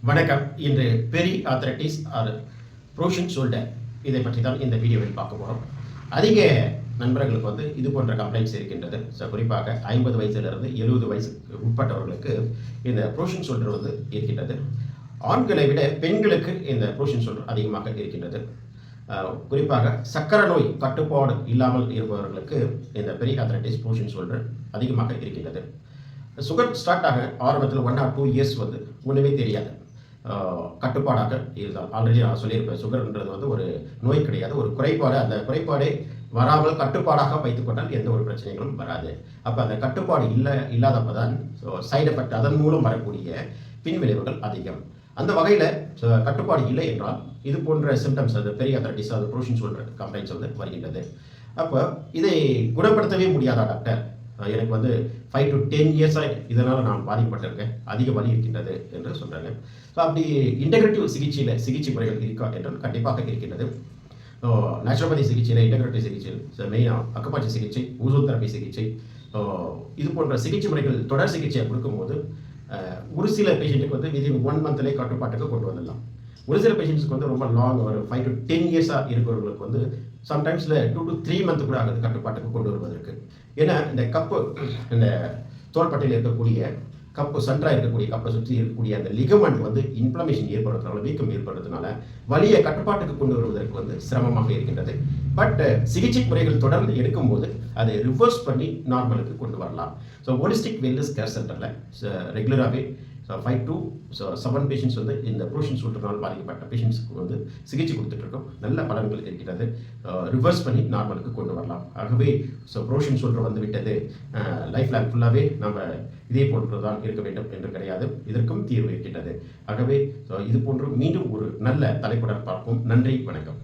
வணக்கம். இன்று பெரி arthritis R frozen shoulder இதை பற்றி தான் இந்த வீடியோவில் பார்க்க போகிறோம். அதிக நண்பர்களுக்கு இது போன்ற கம்ப்ளைண்ட்ஸ் இருக்கின்றது. குறிப்பாக 50 வயதிலிருந்து 70 வயசுக்கு உட்பட்டவர்களுக்கு இந்த ப்ரோஷன் ஷோல்டர் இருக்கின்றது. ஆண்களை விட பெண்களுக்கு இந்த ப்ரோஷன் ஷோல்டர் அதிகமாக இருக்கின்றது. குறிப்பாக சக்கரை நோய் கட்டுப்பாடு இல்லாமல் இருப்பவர்களுக்கு இந்த பெரி ஆர்த்ரைட்டிஸ் ப்ரோஷன் ஷோல்டர் அதிகமாக இருக்கின்றது. சுகர் ஸ்டார்ட் ஆக ஆரம்பத்தில் 1 or 2 இயர்ஸ் ஒன்றுமே தெரியாது. கட்டுப்பாடாக இருந்தால் ஆல்ரெடி நான் சொல்லியிருப்பேன், சுகர்ன்றது ஒரு நோய் கிடையாது, ஒரு குறைபாடு. அந்த குறைபாடே வராமல் கட்டுப்பாடாக வைத்துக்கொண்டால் எந்த ஒரு பிரச்சனைகளும் வராது. அப்போ அந்த கட்டுப்பாடு இல்லாதப்போ தான் சைடு எஃபெக்ட், அதன் மூலம் வரக்கூடிய பின்விளைவுகள் அதிகம். அந்த வகையில் கட்டுப்பாடு இல்லை என்றால் இது போன்ற சிம்டம்ஸ், அது பெரிய ஆர்த்ரைட்டிஸ், அது ப்ரோஷன் ஷோல்டர் கம்ப்ளைண்ட்ஸ் வருகின்றது. அப்போ இதை குணப்படுத்தவே முடியாதா டாக்டர், எனக்கு 5 to 10 இயர்ஸாக இதனால் நான் பாதிக்கப்பட்டிருக்கேன், அதிக வலி இருக்கின்றது என்று சொல்கிறாங்க. ஸோ அப்படி இன்டெகிரேட்டிவ் சிகிச்சை முறைகள் இருக்கா என்றால் கண்டிப்பாக இருக்கின்றது. நேச்சுரோபதி சிகிச்சையில், இன்டெகிரேட்டிவ் சிகிச்சையில் மெயினாக அக்குபஞ்சர் சிகிச்சை, ஊசோன் தெரப்பி சிகிச்சை, இது போன்ற சிகிச்சை முறைகள் தொடர் சிகிச்சையை கொடுக்கும்போது ஒரு சில பேஷண்ட்டுக்கு விதின் 1 monthலேயே கட்டுப்பாட்டுக்கு கொண்டு வந்துடலாம். ஒரு சில பேஷண்ட்ஸுக்கு ரொம்ப லாங், ஒரு 5 to 10 இயர்ஸாக இருக்கிறவங்களுக்கு சம்டைம்ஸில் 2 to 3 months கூட ஆகுது கட்டுப்பாட்டுக்கு கொண்டு வருவதற்கு. ஏன்னா இந்த கப்பு, இந்த தோள்பட்டையில் இருக்கக்கூடிய கப்பு, சென்டராக இருக்கக்கூடிய கப்பை சுற்றி இருக்கக்கூடிய அந்த லிகமெண்ட் இன்ஃப்ளமேஷன் ஏற்படுறதுனால, வீக்கம் ஏற்படுறதுனால வலியை கட்டுப்பாட்டுக்கு கொண்டு வருவதற்கு சிரமமாக இருக்கின்றது. பட் சிகிச்சை முறைகள் தொடர்ந்து எடுக்கும்போது அதை ரிவர்ஸ் பண்ணி நார்மலுக்கு கொண்டு வரலாம். ஸோ ஹோலிஸ்டிக் வெல்னஸ் கேர் சென்டரில் ரெகுலராகவே 5 to 7 பேஷண்ட்ஸ் இந்த ப்ரோஷன் ஷோல்டர்னால் பாதிக்கப்பட்ட பேஷண்ட்ஸுக்கு சிகிச்சை கொடுத்துட்ருக்கோம். நல்ல பலன்கள் இருக்கிறது. ரிவர்ஸ் பண்ணி நார்மலுக்கு கொண்டு வரலாம். ஆகவே ப்ரோஷன் ஷோல்டர் விட்டது, லைஃப் லாங் ஃபுல்லாகவே நம்ம இதே போன்று தான் இருக்க வேண்டும் என்று கிடையாது. இதற்கும் தீர்வு இருக்கின்றது. ஆகவே இது போன்று மீண்டும் ஒரு நல்ல தலைப்புடன் பார்ப்போம். நன்றி, வணக்கம்.